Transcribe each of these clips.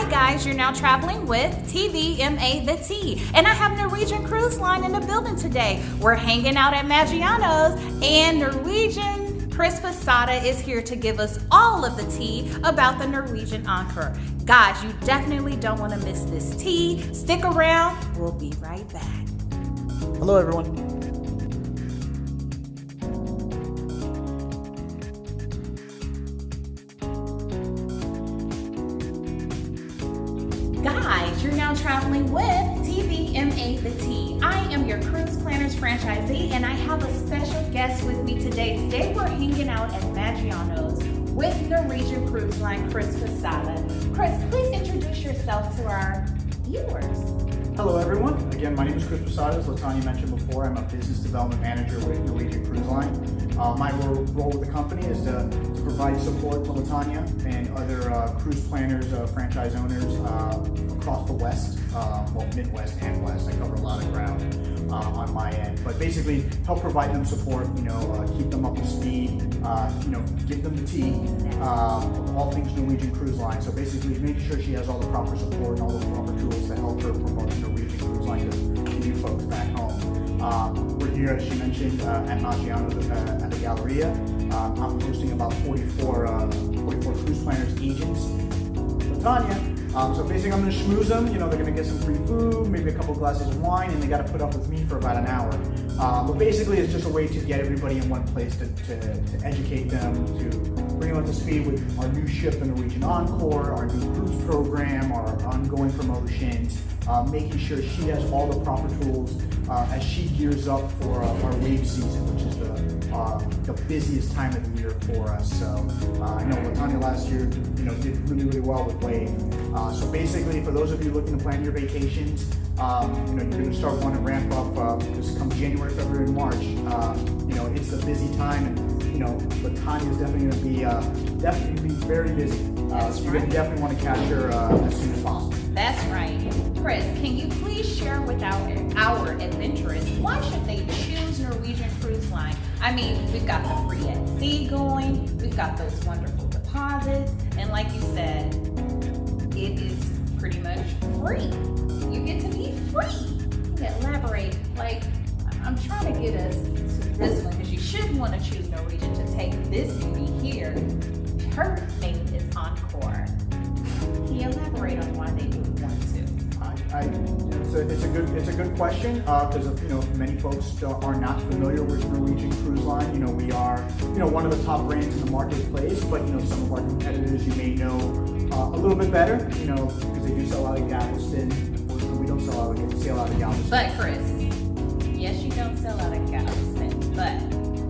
Hi guys, you're now traveling with TVMA The T, and I have Norwegian Cruise Line in the building today. We're hanging out at Magiano's, and Norwegian Chris Posada is here to give us all of the tea about the Norwegian Encore. Guys, you definitely don't want to miss this tea. Stick around, we'll be right back. Hello everyone. Guys, you're now traveling with TVMA The T. I am your cruise planners franchisee, and I have a special guest with me today. Today we're hanging out at Magiano's with Norwegian Cruise Line, Chris Posada. Chris, please introduce yourself to our viewers. Hello everyone. Again, my name is Chris Posada. As Latanya mentioned before, I'm a business development manager with Norwegian Cruise Line. My role with the company is to provide support to Latanya and other cruise planners, franchise owners across the West, well, Midwest and West. I cover a lot of ground on my end, but basically help provide them support, keep them up to speed, give them the tea, all things Norwegian Cruise Line. So basically making sure she has all the proper support and all the proper tools to help her promote the Norwegian Cruise Line to you folks back home. We're here, as she mentioned, at Magiano's at the Galleria. I'm hosting about 44 cruise planners agents. Latanya. So basically I'm going to schmooze them, they're going to get some free food, maybe a couple glasses of wine, and they got to put up with me for about an hour. But basically it's just a way to get everybody in one place to educate them, to bring them up to speed with our new ship, the Norwegian Encore, our new cruise program, our ongoing promotions, making sure she has all the proper tools as she gears up for our wave season, which is the busiest time of the year for us. So I know Latanya last year, did really well with wave. So basically, for those of you looking to plan your vacations, you're going to start wanting to ramp up this come January, February, and March. It's a busy time, and Latanya is definitely going to be very busy. So you're going to definitely want to catch her as soon as possible. That's right. Chris, can you please share with our adventurers why should they choose Norwegian Cruise Line? I mean, we've got the free at sea going, we've got those wonderful deposits, and like you said, it is pretty much free. You get to be free. You can elaborate. I'm trying to get us to this one because you should want to choose Norwegian to take this beauty here. Her name is Encore. Can you elaborate on why they would want to? It's a good question because many folks are not familiar with Norwegian Cruise Line. We are one of the top brands in the marketplace, but some of our competitors you may know a little bit better, because they do sell out of Galveston. Unfortunately, we don't sell out of Galveston. But Chris, yes, you don't sell out of Galveston, but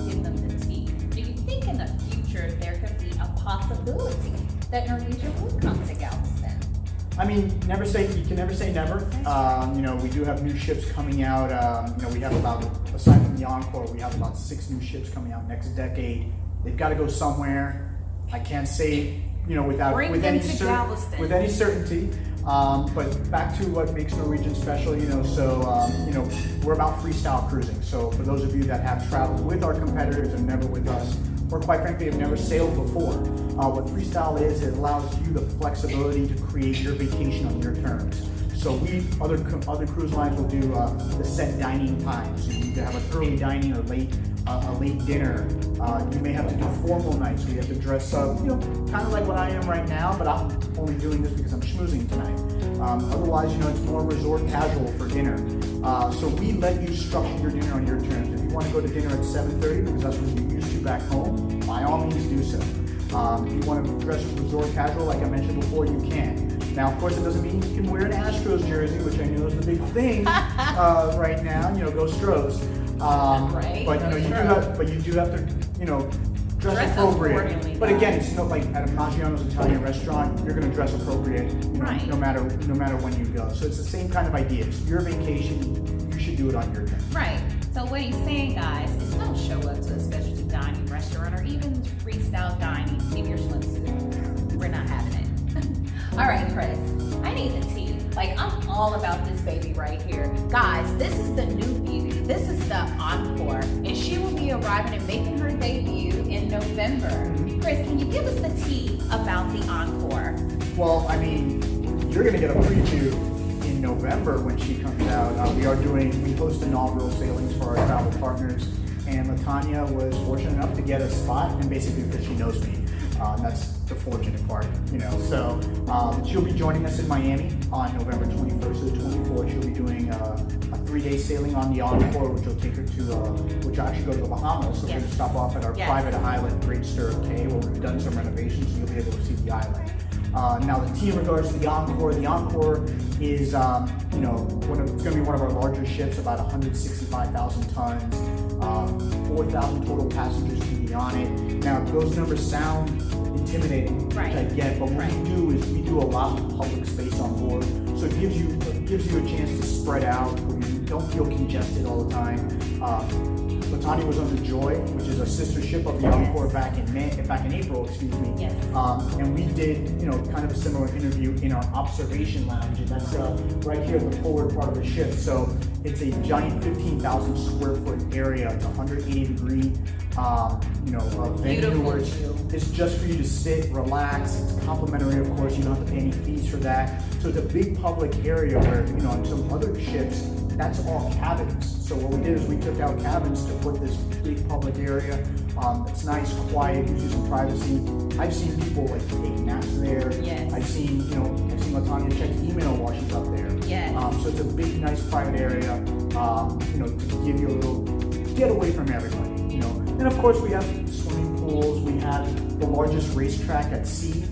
give them the tea. Do you think in the future there could be a possibility that Norwegian would come to Galveston? I mean, you can never say never. We do have new ships coming out. We have aside from the Encore, we have about 6 new ships coming out next decade. They've got to go somewhere. I can't say, with any certainty. But back to what makes Norwegian special, we're about freestyle cruising. So for those of you that have traveled with our competitors and never with us, or quite frankly have never sailed before, what freestyle is, it allows you the flexibility to create your vacation on your terms. So other cruise lines will do the set dining times. You either have an early dining or a late dinner. You may have to do formal nights where you have to dress up, kind of like what I am right now, but I'm only doing this because I'm schmoozing tonight. Otherwise, it's more resort casual for dinner. So we let you structure your dinner on your terms. If you want to go to dinner at 7:30 because that's what you're used to back home, by all means do so. If you want to dress resort casual, like I mentioned before, you can. Now, of course, it doesn't mean you can wear an Astros jersey, which I know is the big thing right now. Go Stros. Right. But you do have to, dress appropriate. But again, it's not like at a Magiano's Italian restaurant, you're going to dress appropriate, right. no matter when you go. So it's the same kind of idea. It's your vacation. You should do it on your terms. Right. So what he's saying, guys, is don't show up to a specialty dining restaurant or even freestyle dining in your swimsuit. We're not having it. All right, Chris, I need the tea. I'm all about this baby right here. Guys, this is the new beauty. This is the Encore, and she will be arriving and making her debut in November. Chris, can you give us the tea about the Encore? Well, I mean, you're going to get a preview in November when she comes out. We host inaugural sailings for our travel partners, and LaTanya was fortunate enough to get a spot, and basically because she knows me. That's the fortunate part, you know. So she'll be joining us in Miami on November 21st to the 24th. She'll be doing a 3-day sailing on the Encore, which will take her to, which will actually go to the Bahamas. So we're going to stop off at our private island, Great Stirrup Cay, where we've done some renovations, so you'll be able to see the island. Now, the T in regards to the Encore is, you know, it's going to be one of our larger ships, about 165,000 tons, 4,000 total passengers to be on it. Now, those numbers sound intimidating, which I get, but what we do is we do a lot of public space on board, so it gives you a chance to spread out, where you don't feel congested all the time. LaTanya was on the Joy, which is a sister ship of the Encore back in April, excuse me. Yes. And we did, you know, kind of a similar interview in our observation lounge, and that's right here at the forward part of the ship. So it's a giant 15,000 square foot area. It's 180 degree, you know, venue where it's just for you to sit, relax. It's complimentary, of course. You don't have to pay any fees for that. So it's a big public area where, you know, on some other ships, that's all cabins. So what we did is we took out cabins to put this big public area. It's nice, quiet, gives you some privacy. I've seen people like take naps there. Yes. I've seen LaTanya check email while she's up there. Yes. So it's a big, nice private area. You know, to give you a little get away from everybody. You know, and of course we have swimming pools. We have the largest racetrack at sea.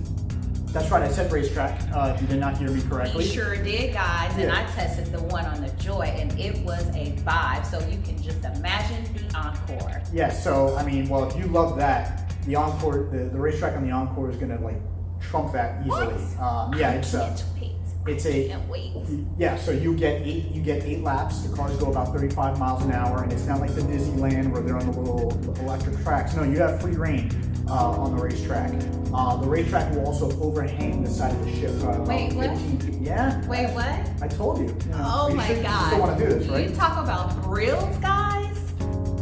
That's right, I said racetrack, if you did not hear me correctly. We sure did, guys, and I tested the one on the Joy, and it was a vibe, so you can just imagine the Encore. Yeah, so, I mean, well, if you love that, the Encore, the racetrack on the Encore is gonna, like, trump that easily. Yeah, Can't wait. Yeah, so you get eight laps. The cars go about 35 miles an hour, and it's not like the Disneyland where they're on the little electric tracks. No, you have free reign on the racetrack. The racetrack will also overhang the side of the ship. Wait, what? Yeah. Wait, what? I told you. Oh my God! You still want to do this, right? You talk about thrills, guys.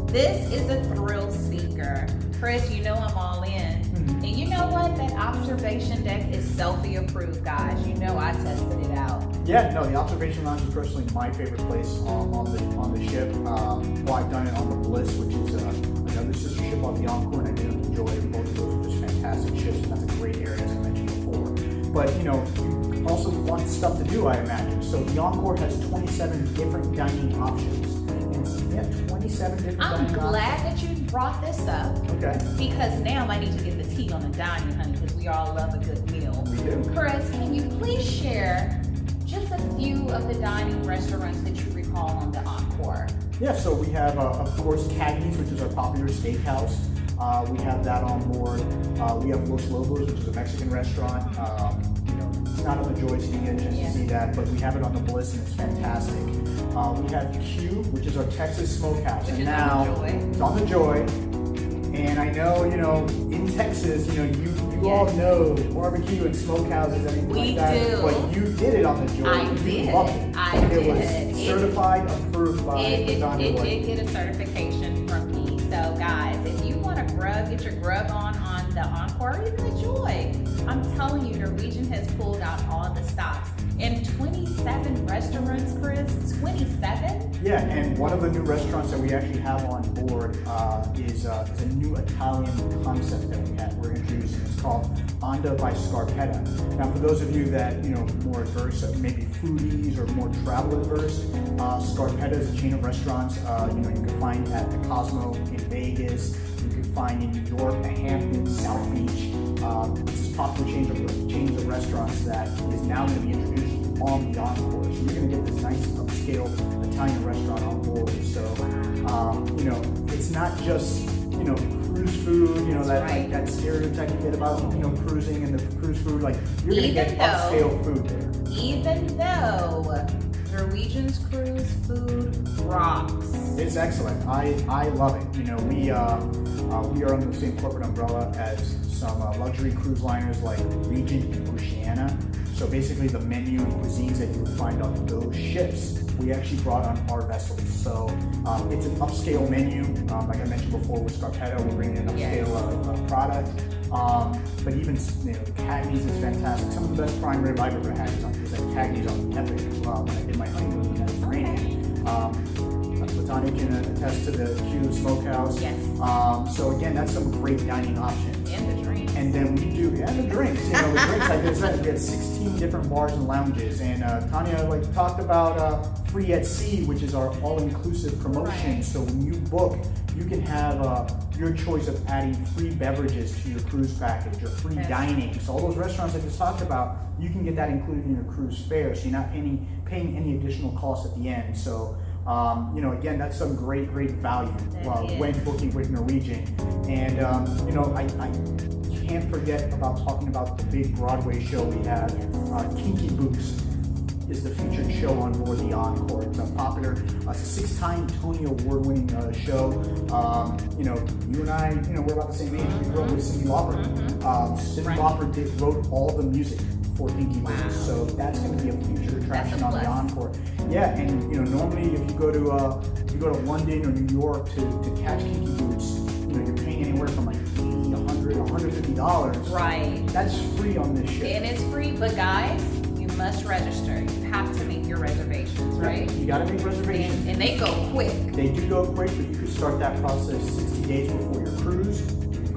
This is a thrill seeker. Chris, you know I'm all in. And you know what? That observation deck is selfie approved, guys. You know I tested it out. Yeah, no, the observation lounge is personally my favorite place on the ship. Well, I've done it on the Bliss, which is another sister ship on the Encore, and I did enjoy it. Both of those are just fantastic ships, and that's a great area, as I mentioned before. But, you know, you also want stuff to do, I imagine. So the Encore has 27 different dining options. Yeah, 27 different dining options. I'm glad that you brought this up. Okay. Because now I need to get the tea on the dining, honey, because we all love a good meal. We do. Chris, can you please share just a few of the dining restaurants that you recall on the Encore? Yeah, so we have, of course, Cagney's, which is our popular steakhouse. We have that on board. We have Los Lobos, which is a Mexican restaurant. You know, it's not on the Joy, so you get a chance to see that, but we have it on the Bliss, and it's fantastic. We have Q, which is our Texas Smokehouse, Which and is now on the Joy. it's on the Joy. And I know, you know, in Texas, you know, you all know barbecue and smokehouses, everything like that. We do. But you did it on the Joy. I You did. loved it. I did. It was certified, approved by LaTanya It White. did get a certification from me. So guys, if you want to get your grub on the Encore, or even the Joy, I'm telling you, Norwegian has pulled out all the stops. And 27 restaurants, Chris? 27? Yeah, and one of the new restaurants that we actually have on board is a new Italian concept that we're introducing. It's called Onda by Scarpetta. Now, for those of you that, you know, more adverse, maybe foodies or more travel adverse, Scarpetta is a chain of restaurants. You know, you can find at the Cosmo in Vegas. You can find in New York, the Hamptons, South Beach. It's this popular chains of restaurants that is now going to be introduced on the Encore. So you're going to get this nice upscale Italian restaurant on board. So, you know, it's not just, you know, cruise food, you know, that stereotype you get about, you know, cruising and the cruise food. Like, you're going to get upscale food there. Even though Norwegian's cruise food rocks. It's excellent. I love it. You know, we are under the same corporate umbrella as some luxury cruise liners like Regent and Oceania. So basically the menu and cuisines that you would find on those ships, we actually brought on our vessels. So it's an upscale menu. Like I mentioned before with Scarpetta, we're bringing an upscale product. But even the Cagney's is fantastic. Some of the best prime rib I've ever had is at Cagney's on Epic when I did my honeymoon in the Mediterranean. Latanya can attest to the Q Smokehouse. Yes. So again, that's some great dining options. And the drinks. And then we do, and the drinks. The drinks, like I said, we had 16 different bars and lounges. And Tanya talked about Free at Sea, which is our all-inclusive promotion. Right. So when you book, you can have your choice of adding free beverages to your cruise package or free dining. So all those restaurants I just talked about, you can get that included in your cruise fare. So you're not paying any additional costs at the end. So again, that's some great value when booking with Norwegian. And I can't forget about talking about the big Broadway show we have. Kinky Boots is the featured show on board the Encore. It's a popular, it's a 6-time Tony Award-winning show. You and I, we're about the same age. We grew up with Cyndi Lauper. Cyndi Lauper wrote all the music for Kinky Boots, so that's going to be a featured attraction on the Encore. Yeah, and normally if you go to London or New York to catch Kinky Boots, you're paying anywhere from like $80, $100, $150. Right. That's free on this ship. And it's free, but guys, you must register. You have to make your reservations, right? You got to make reservations. And they go quick. They do go quick, but you can start that process 60 days before your cruise.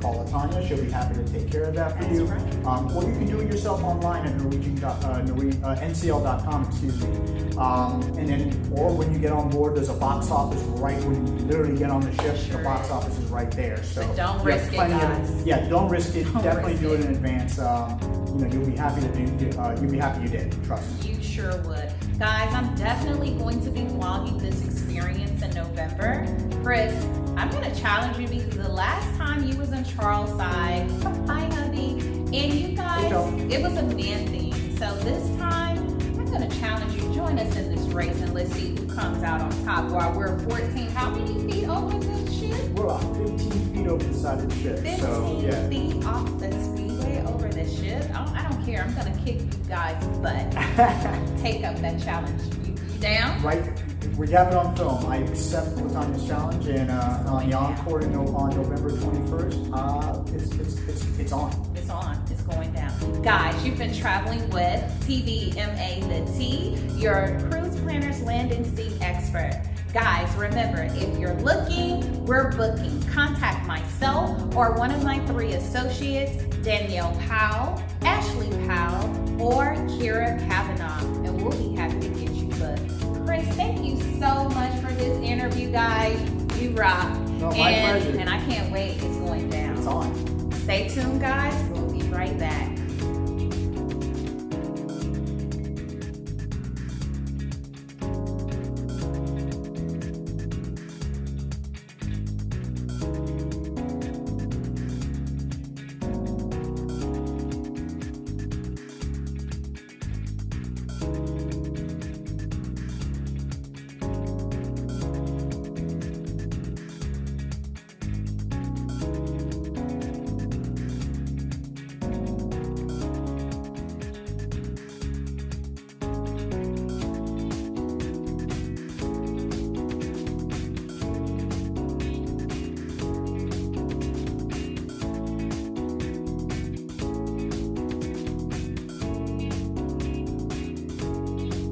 Call Latanya, she'll be happy to take care of that for you. Right. Or you can do it yourself online at ncl.com, excuse me. And then, or when you get on board, there's a box office right when you literally get on the ship. The box office is right there. So but don't risk it, guys. Don't risk it. Definitely do it in advance. You'll be happy to do. You'll be happy you did. Trust me. You sure would, guys. I'm definitely going to be vlogging this experience in November. Chris, I'm going to challenge you because the last time you was in Charles side, hi hubby, and you guys, it was a man theme. So this time, I'm going to challenge you. Join us in this race and let's see who comes out on top. While we're 14, how many feet over the ship? We're about 15 feet over the side of the ship. 15 feet off the speedway over the ship. I don't care. I'm going to kick you guys' butt. Take up that challenge. You down? Right. We have it on film. I accept Latanya's challenge, and on the Encore on November 21st, it's on. It's on. It's going down. Guys, you've been traveling with TVMA the T, your cruise planner's land and sea expert. Guys, remember, if you're looking, we're booking. Contact myself or one of my 3 associates, Danielle Powell, Ashley Powell, or Kira Kavanaugh, and we'll be happy to get you booked. Chris, thank you so much for this interview, guys. You rock. No, my pleasure. And I can't wait. It's going down. It's on. Stay tuned, guys. We'll be right back.